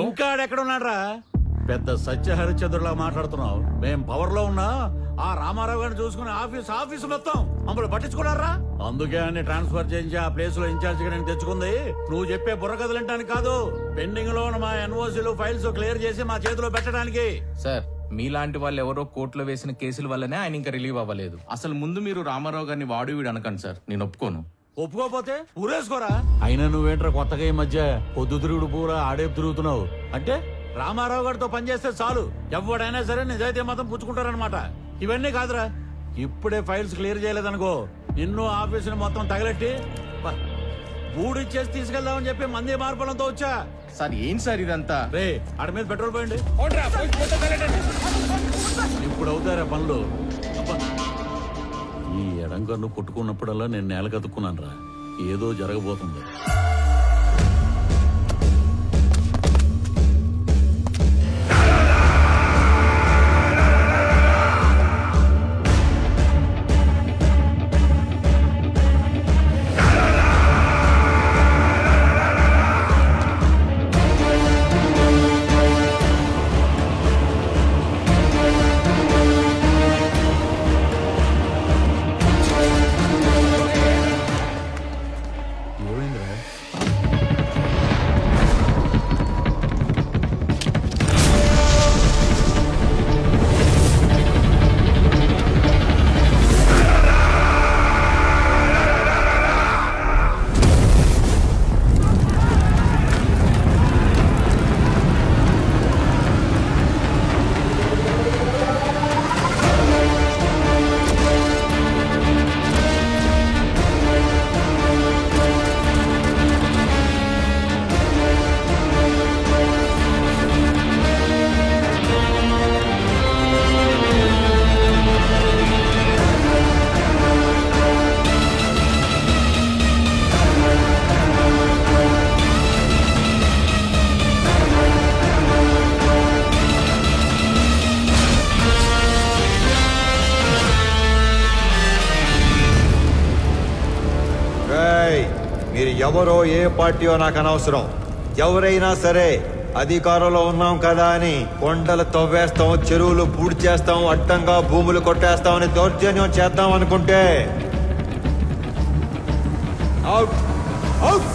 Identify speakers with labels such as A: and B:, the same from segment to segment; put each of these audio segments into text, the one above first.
A: ఇంకా ఎక్కడ ఉన్నాడ్రా? పెద్ద సత్య హరిశ్చంద్రులా మాట్లాడుతున్నావు. మేం పవర్ లో ఉన్నా ఆ రామారావు గారిని చూసుకుని ఆఫీసు మొత్తం మమ్మల్ని పట్టించుకున్నారా? అందుకే అన్ని ట్రాన్స్ఫర్ చేయించి ఆ ప్లేస్ లో ఇన్ఛార్జ్ గా నేను తెచ్చుకుంది. నువ్వు చెప్పే బుర్రకథలంటానికి కాదు, పెండింగ్ లో ఉన్న మా ఎన్ఓసీలు ఫైల్స్ క్లియర్ చేసి మా చేతిలో పెట్టడానికి.
B: సార్, మీలాంటి వాళ్ళు ఎవరో కోర్టులో వేసిన కేసుల వల్లనే ఆయన ఇంకా రిలీవ్ అవ్వలేదు. అసలు ముందు మీరు రామారావు గారిని వాడు వీడు అనకండి సార్, నేను ఒప్పుకోను.
A: ఒప్పుకోపోతే ఊరేసుకోరా. అయినా నువ్వేంట్రా కొత్తగా ఈ మధ్య పొద్దు తిరుగుడు పూరా ఆడేపు తిరుగుతున్నావు? అంటే రామారావు గారితో పనిచేస్తే చాలు ఎవడైనా సరే నిజాయితీ మాత్రం పుచ్చుకుంటారనమాట. ఇవన్నీ కాదురా, ఇప్పుడే ఫైల్స్ క్లియర్ చేయలేదనుకో నిన్ను ఆఫీసుని మొత్తం తగలెట్టి ఊడిచ్చేసి తీసుకెళ్దామని చెప్పి మంది మార్పులంతో వచ్చా.
B: సార్ ఏం సార్ ఇదంతా?
A: రే ఆడ మీద పెట్రోల్ పోయండి. ఇప్పుడు అవుతారా పనులు? ఈ ఎడంకన్ను కొట్టుకున్నప్పుడల్లా నేను నేల కతుక్కున్నాను రా, ఏదో జరగబోతుంది.
C: మీరు ఎవరో ఏ పార్టీయో నాకు అనవసరం. ఎవరైనా సరే అధికారంలో ఉన్నాం కదా అని కొండలు తవ్వేస్తాం, చెరువులు పూడి చేస్తాం, అడ్డంగా భూములు కొట్టేస్తామని దౌర్జన్యం చేద్దాం అనుకుంటే అవుట్ అవుట్.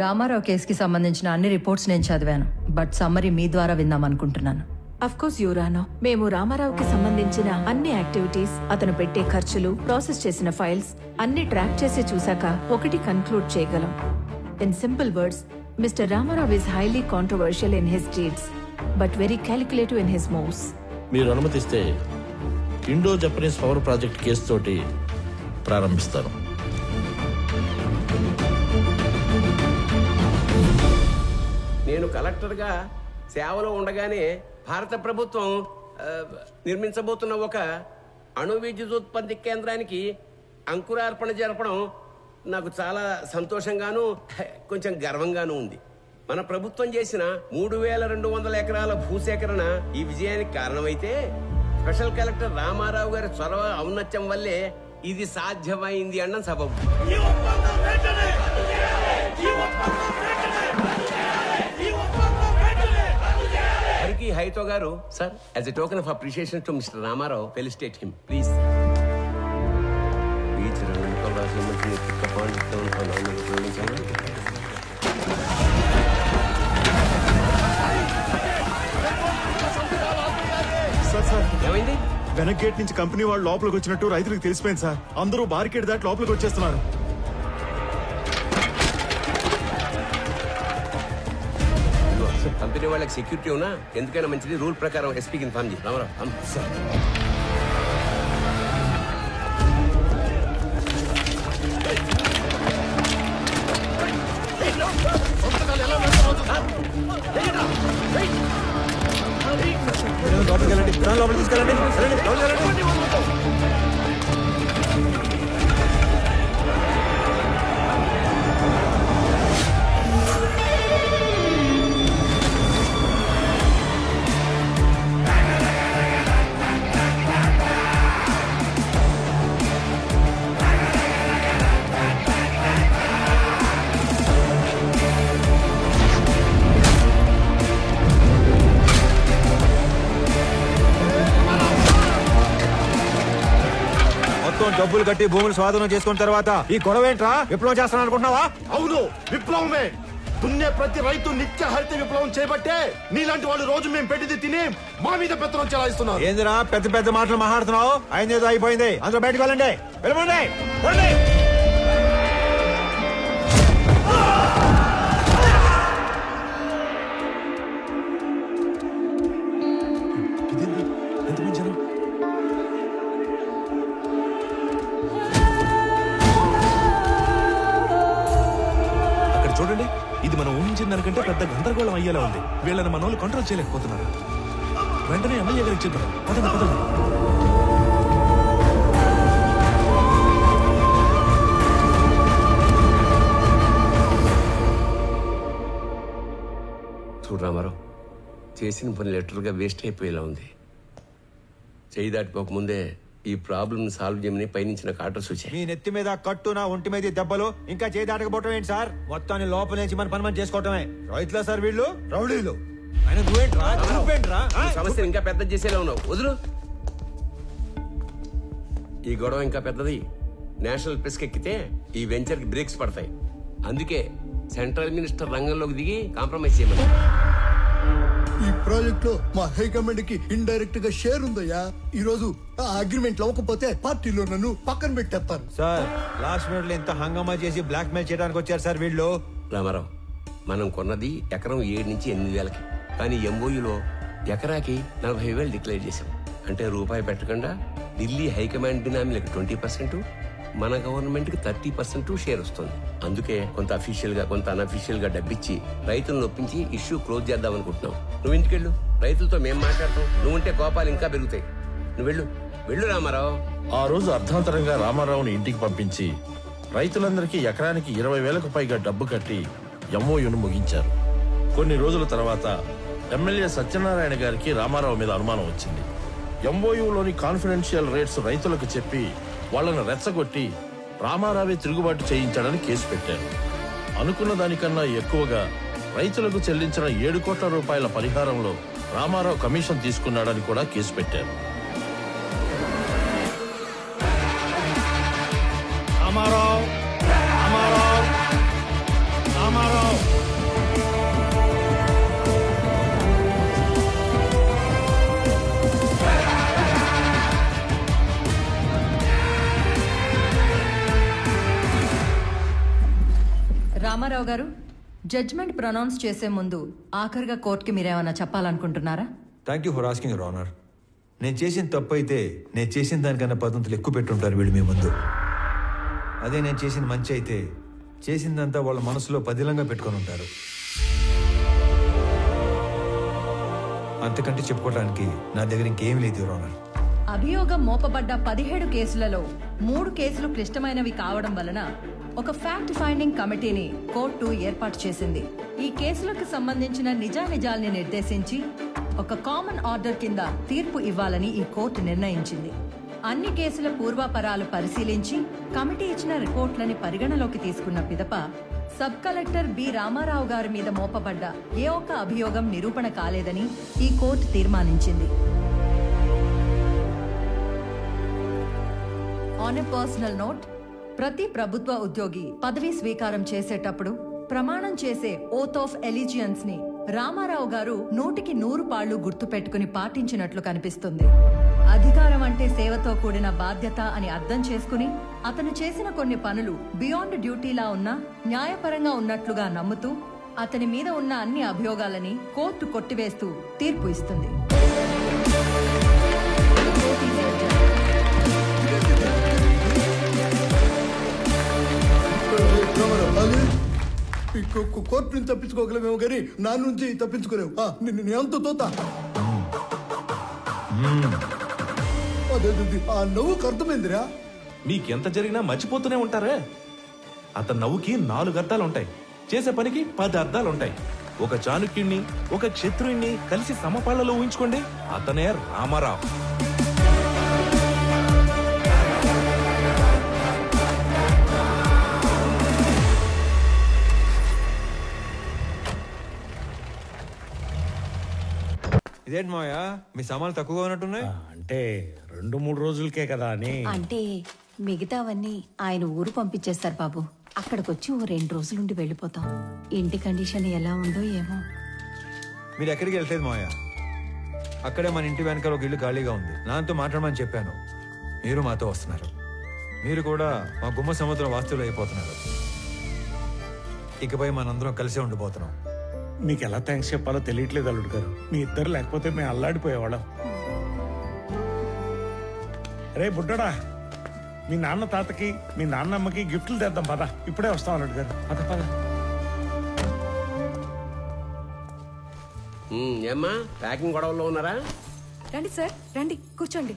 D: రామారావు కేసుకి సంబంధించిన అన్ని రిపోర్ట్స్ నేను చదివాను, బట్ సమ్మరీ మీ ద్వారా విందాం అనుకుంటున్నాను.
E: అఫ్ కోర్స్ యువరానో, మేము రామారావుకి సంబంధించిన అన్ని యాక్టివిటీస్, అతను పెట్టే ఖర్చులు, ప్రాసెస్ చేసిన ఫైల్స్ అన్ని ట్రాక్ చేసి చూశాక ఒకటి కన్క్లూడ్ చేయగలం. In simple words, mister Rama Rao is highly controversial in his deeds but very calculative in his moves.
F: మీరు అనుమతిస్తే Indo Japanese power project case తోటి ప్రారంభిస్తాను.
G: నేను కలెక్టర్గా సేవలో ఉండగానే భారత ప్రభుత్వం నిర్మించబోతున్న ఒక అణు విద్యుదుత్పత్తి కేంద్రానికి అంకురార్పణ జరపడం నాకు చాలా సంతోషంగాను కొంచెం గర్వంగాను ఉంది. మన ప్రభుత్వం చేసిన 3200 ఎకరాల భూసేకరణ ఈ విజయానికి కారణమైతే స్పెషల్ కలెక్టర్ రామారావు గారి చొరవ ఔన్నత్యం వల్లే ఇది సాధ్యమైంది అన్న సబబు. హైతో గారు sir, as a token of appreciation to mister Rama Rao, felicitate him please. ఏమైంది?
H: వెనక్ గేట్ నుంచి కంపెనీ వాళ్ళు లోపలికి వచ్చినట్టు రైతులకు తెలిసిపోయింది సార్. అందరూ బార్కెట్ దాటి లోపలికి వచ్చేస్తున్నారు.
G: కంపెనీ వాళ్ళకి సెక్యూరిటీ ఉన్నా ఎందుకైనా మంచిది, రూల్ ప్రకారం ఎస్పీకి ఇన్ఫార్మ్ చేయి. రామారావు సార్.
C: లోపలికి వెళ్ళండి, తీసుకెళ్ళండి. డబ్బులు కట్టి భూములు స్వాధీనం చేసుకున్న తర్వాత ఈ గొడవ ఏంట్రా? విప్లవం చేస్తాను అనుకుంటున్నావా?
I: అవును, విప్లవమే. దున్నే ప్రతి రైతు నిత్య హరిత విప్లవం చేపట్టే నీలాంటి వాళ్ళు రోజు మేము పెట్టింది తిని మా మీద పెత్తనం చెలాయిస్తున్నారు.
C: ఏందిరా పెద్ద పెద్ద మాటలు మాట్లాడుతున్నావు? అయిందేదో అయిపోయింది. అందరూ బయటకు వెళ్ళండి. వెళ్ళమండి.
J: చూడండి, ఇది మనం ఊహించిన దానికంటే పెద్ద గందరగోళం అయ్యేలా ఉంది. వీళ్ళని మన వాళ్ళు కంట్రోల్ చేయలేకపోతున్నారు. వెంటనే ఎమ్మెల్యే గారికి చెప్తారు. పదండి పదండి.
G: చూడు రామారావు, చేసిన పని లెటర్గా వేస్ట్ అయిపోయేలా ఉంది. చేయి దాటిపోకముందే ఈ ప్రాబ్లమ్ సాల్వ్ చేయమని పైనుంచి నాకు ఆర్డర్స్ వచ్చాయి.
C: మీ నెత్తి మీద కట్టు, నా ఒంటి మీద దెబ్బలు, ఇంకా చేయి దాటకపోవటం ఏంటి సార్? మొత్తాన్ని లోపల నుంచి మన పని మనం చేసుకోవటమే. రైతులా సార్ వీళ్ళు? రౌడీలు. ఆయన నువ్వేంట్రా?
G: సమస్య ఇంకా పెద్ద చేసేలా ఉన్నావు. వదులు. ఈ గొడవ ఇంకా పెద్దది. నేషనల్ ప్రెస్కి ఎక్కితే ఈ వెంచర్కి బ్రేక్స్ పడతాయి. అందుకే సెంట్రల్ మినిస్టర్ రంగంలోకి దిగి కాంప్రమైజ్ చేయమని.
K: ఈ ప్రాజెక్ట్ లో మా హైకమాండ్ కి ఇండైరెక్ట్ గా షేర్ ఉందయ్యా. ఈ రోజు ఆ అగ్రిమెంట్ అవ్వకపోతే పార్టీలో నన్ను పక్కన పెట్టేస్తారు.
C: సార్ లాస్ట్ మినిట్ లో ఇంత హంగామా చేసి బ్లాక్ మెయిల్ చేయడానికి వచ్చారు సార్ వీళ్ళు.
G: రామారావు, మనం కొన్నది ఎకరం 7 నుంచి 8 వేలకి. కానీ ఎంఓయూలో ఎకరాకి 40,000 డిక్లేర్ చేశాం. అంటే రూపాయి పెట్టకుండా ఢిల్లీ హైకమాండ్ బినామీలకు 20%, మన గవర్నమెంట్ కి 30% షేర్ వస్తుంది. అందుకే కొంత అఫీషియల్ గా కొంత అన్అఫీషియల్ గా డబ్బిచ్చి రైతులను ఒప్పించి ఇష్యూ క్లోజ్ చేద్దాం అనుకుంటున్నాం. నువ్వు ఇంటికెళ్ళు, రైతులతో మేం మాట్లాడతాం. నువ్వుంటే కోపాలు ఇంకా పెరుగుతాయి. నువ్వు వెళ్ళు రామారావు.
F: ఆ రోజు అర్ధాంతరంగా రామారావుని ఇంటికి పంపించి రైతులందరికీ ఎకరానికి 20,000కు పైగా డబ్బు కట్టి ఎంఓయూను ముగించారు. కొన్ని రోజుల తర్వాత ఎమ్మెల్యే సత్యనారాయణ గారికి రామారావు మీద అనుమానం వచ్చింది. ఎంఓయూలోని కాన్ఫిడెన్షియల్ రేట్స్ రైతులకు చెప్పి వాళ్లను రెచ్చగొట్టి రామారావే తిరుగుబాటు చేయించాడని కేసు పెట్టారు. అనుకున్న దానికన్నా ఎక్కువగా రైతులకు చెల్లించిన 7 కోట్ల రూపాయల పరిహారంలో రామారావు కమిషన్ తీసుకున్నాడని కూడా కేసు పెట్టారు.
D: రామారావు గారు, జడ్జ్మెంట్ ప్రొనౌన్స్ చేసే ముందు ఆఖరిగా కోర్టుకి మీరేమన్నా చెప్పాలనుకుంటున్నారా?
C: Thank you for asking your honour. నేను చేసిన తప్పు అయితే నేను చేసిన దానికన్నా 10 ఎక్కువ పెట్టుంటారు వీళ్ళు మీ ముందు. అదే నేను చేసిన మంచి అయితే చేసిందంతా వాళ్ళ మనసులో పదిలంగా పెట్టుకొని ఉంటారు. అంతకంటే చెప్పుకోవడానికి నా దగ్గర ఇంకేం లేదు యువర్ ఆనర్.
D: అభియోగం మోపబడ్డ 17 కేసులలో 3 కేసులు క్లిష్టమైనవి కావడం వలన ఒక ఫ్యాక్ట్ ఫైండింగ్ కమిటీని కోర్టు ఏర్పాటు చేసింది. ఈ కేసులకు సంబంధించిన నిజానిజాల్ని నిర్దేశించి ఒక కామన్ ఆర్డర్ కింద తీర్పు ఇవ్వాలని ఈ కోర్టు నిర్ణయించింది. అన్ని కేసుల పూర్వాపరాలు పరిశీలించి కమిటీ ఇచ్చిన రిపోర్ట్లని పరిగణలోకి తీసుకున్న పిదప సబ్ కలెక్టర్ బి రామారావు గారి మీద మోపబడ్డ ఏ ఒక్క అభియోగం నిరూపణ కాలేదని ఈ కోర్టు తీర్మానించింది. ఆన్ ఎ పర్సనల్ నోట్, ప్రతి ప్రభుత్వ ఉద్యోగి పదవీ స్వీకారం చేసేటప్పుడు ప్రమాణం చేసే ఓత్ ఆఫ్ ఎలిజియన్స్ ని రామారావు గారు 100కి 100 పాళ్లు గుర్తు పెట్టుకుని పాటించినట్లు కనిపిస్తుంది. అధికారం అంటే సేవతో కూడిన బాధ్యత అని అర్థం చేసుకుని అతను చేసిన కొన్ని పనులు బియాండ్ డ్యూటీలా ఉన్నా న్యాయపరంగా ఉన్నట్లుగా నమ్ముతూ అతని మీద ఉన్న అన్ని అభియోగాలని కోర్టు కొట్టివేస్తూ తీర్పు ఇస్తుంది.
K: కోర్టు నుంచి తప్పించుకోగలమేమో కానీ నా నుంచి తప్పించుకోలేవు. ఎంత తోత ఆ నవ్వుకు అర్థమైందిరా.
J: మీకెంత జరిగినా మర్చిపోతూనే ఉంటారే. అతని నవ్వుకి 4 అర్థాలు ఉంటాయి, చేసే పనికి 10 అర్థాలు ఉంటాయి. ఒక చాణుక్యుణ్ణి ఒక క్షత్రుణ్ణి కలిసి సమపాళ్లలో ఊహించుకోండి, అతనే రామారావు.
C: ఇదేంటి మాయా, మీ సామాన్లు తక్కువగా ఉన్నట్టున్నాయి?
L: అంటే 2-3 రోజులకే కదా అని.
M: అంటే
L: మిగతావన్నీ ఆయన ఊరు పంపించేస్తారు బాబు. అక్కడికొచ్చి ఓ 2 రోజులుండి వెళ్ళిపోతాం. ఇంటి కండిషన్ ఎలా ఉందో ఏమో.
C: మీరు ఎక్కడికి వెళ్తలేదు మావయ్య. అక్కడే మన ఇంటి వెనకాల ఒక ఇల్లు ఖాళీగా ఉంది. నాతో మాట్లాడమని చెప్పాను. మీరు మాతో వస్తున్నారు. మీరు కూడా మా గుమ్మ సముద్రం వాస్తువులు అయిపోతున్నారు. ఇకపై మనందరం కలిసే ఉండిపోతున్నాం.
M: మీకు ఎలా థ్యాంక్స్ చెప్పాలో తెలియట్లేదు అల్లుడు గారు. మీ ఇద్దరు లేకపోతే మేము అల్లాడిపోయేవాళ్ళం. రే బుడ్డడా, మీ నాన్న తాతకి మీ నాన్నమ్మకి గిఫ్ట్లు తెద్దాం పద. ఇప్పుడే వస్తాం అల్లుడు గారు. పద పద.
G: ఏమ్మా ప్యాకింగ్ గొడవల్లో ఉన్నారా?
N: రండి సార్, రండి కూర్చోండి.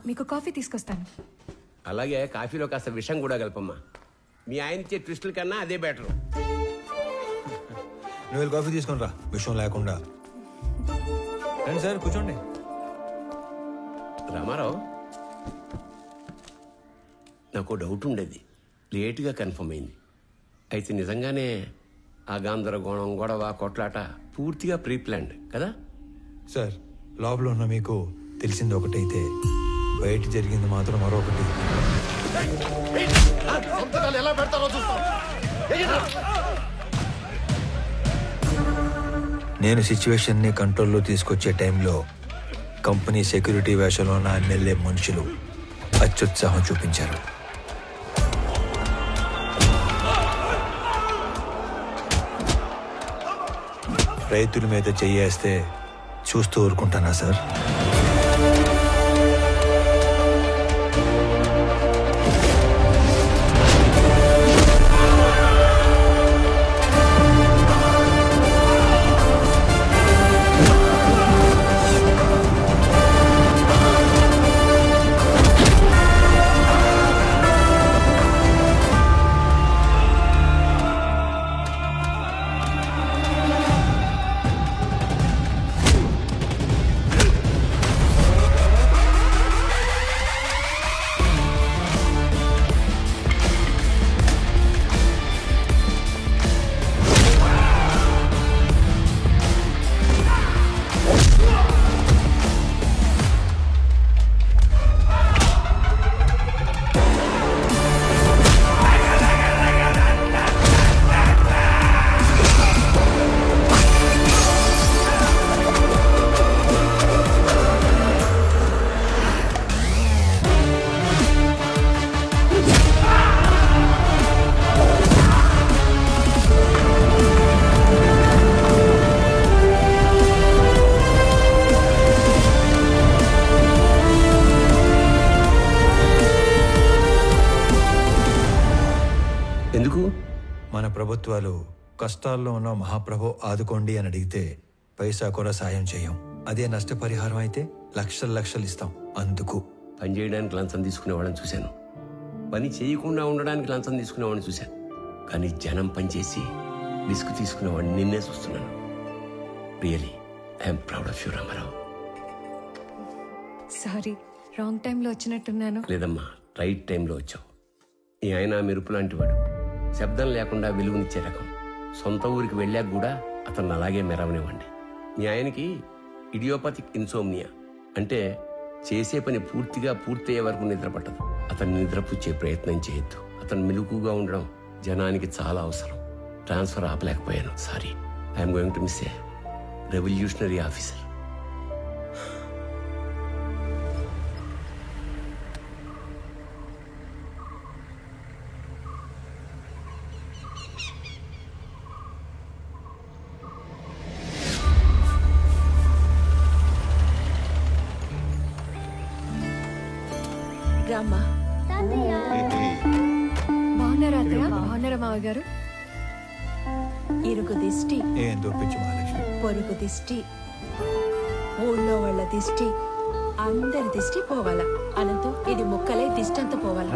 N: మీకు కాఫీ తీసుకొస్తాను.
G: అలాగే కాఫీలో కాస్త విషం కూడా కలపమ్మా. మీ ఆయన ఇచ్చే ట్విస్టుల కన్నా అదే బెటర్.
C: నువ్వు కాఫీ తీసుకుని రా, విషయం లేకుండా. రండి సార్, కూర్చోండి.
G: రామారావు, నాకు డౌట్ ఉండేది, లేటుగా కన్ఫర్మ్ అయింది. అయితే నిజంగానే ఆ గందరగోళం, గొడవ, కొట్లాట పూర్తిగా ప్రీ ప్లాన్డ్ కదా?
C: సార్, లోపల ఉన్న మీకు తెలిసింది ఒకటైతే బయట జరిగింది మాత్రం మరొకటి.
I: ఎలా పెడతారో చూస్తాం.
C: నేను సిచ్యువేషన్ ని కంట్రోల్లో తీసుకొచ్చే టైంలో కంపెనీ సెక్యూరిటీ వేషంలో ఉన్న ఎమ్మెల్యే మనుషులు అత్యుత్సాహం చూపించారు. రైతుల మీద చెయ్యేస్తే చూస్తూ ఊరుకుంటానా సార్? మన ప్రభుత్వాలు కష్టాల్లో ఉన్న మహాప్రభు ఆదుకోండి అని అడిగితే పైసా కూడా సాయం చేయం. అదే నష్టపరిహారం అయితే లక్షలు ఇస్తాం. అందుకు
G: పని చేయడానికి లంచం తీసుకునే వాళ్ళని చూశాను, పని చేయకుండా ఉండడానికి లంచం తీసుకునే వాళ్ళని చూశాను. కానీ జనం పనిచేసి రిస్క్ తీసుకునేవాడిని నిన్నే చూస్తున్నాను. Really I am proud of you Ramarao.
N: Sorry, wrong టైంలో వచ్చినట్టున్నాను.
G: లేదమ్మా, రైట్ టైంలో వచ్చావు. ఈ ఆయన మెరుపు లాంటి వాడు, శబ్దం లేకుండా వెలుగునిచ్చే రకం. సొంత ఊరికి వెళ్ళాక కూడా అతను అలాగే మెరవనివ్వండి. మీ ఆయనకి ఇడియోపతిక్ ఇన్సోమ్నియా, అంటే చేసే పని పూర్తిగా పూర్తయ్యే వరకు నిద్ర పట్టదు. అతన్ని నిద్రపుచ్చే ప్రయత్నం చేయొద్దు. అతను మెలుగుగా ఉండడం జనానికి చాలా అవసరం. ట్రాన్స్ఫర్ ఆపలేకపోయాను, sorry. I'm going to miss a revolutionary officer.
E: రామ్మా.
N: బాగున్నారా అత్తయ్య? బాగున్నారా మావయ్య గారు?
E: ఇరుగు దిష్టి,
C: ఏం దొప్పించు మహాలక్ష్మి,
E: పొరుగు దిష్టి, ఊళ్ళో వాళ్ళ దిష్టి, అందరి దిష్టి పోవాలా. అనంతో ఇది ముక్కలే దిష్టి అంతా పోవాలా.